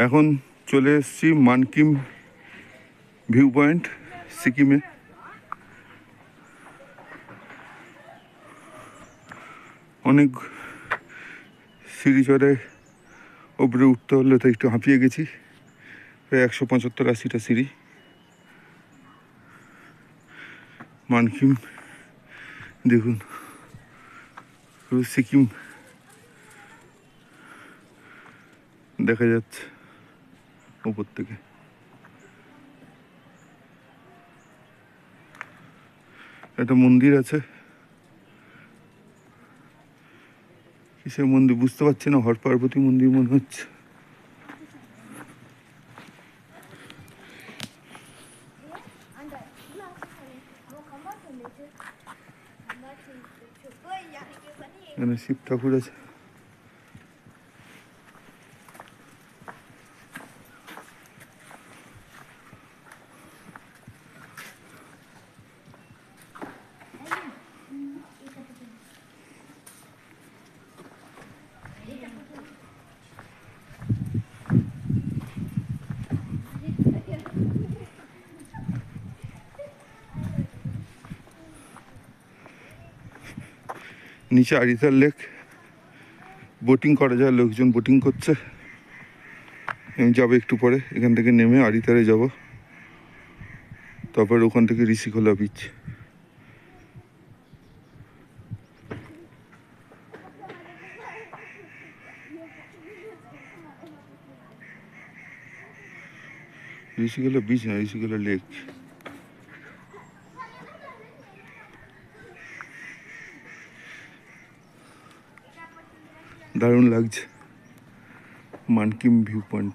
এখন চলে এসেছি মানকিম ভিউ পয়েন্ট, সিকিমে। অনেক সিঁড়ি চড়ে ওপরে উঠতে হলে তো একটু হাঁপিয়ে গেছি। প্রায় 175-80টা সিঁড়ি। মানকিম দেখুন, পুরো সিকিম দেখা যাচ্ছে উপর থেকে। একটা মন্দির আছে, কিসের মন্দির বুঝতে পারছি না, হর পার্বতী মন্দির মনে হচ্ছে। এখানে শিব ঠাকুর আছে। নিচে আরিসার লেক, বোটিং করা যায়, লোকজন বোটিং করছে। আমি যাবো একটু পরে, এখান থেকে নেমে আরিতারে যাব, তারপর ওখান থেকে ঋষিখোলা বিচ। ঋষিখোলা বিচ না, ঋষিখোলা লেক। দারুণ লাগছে মানকিম ভিউ পয়েন্ট।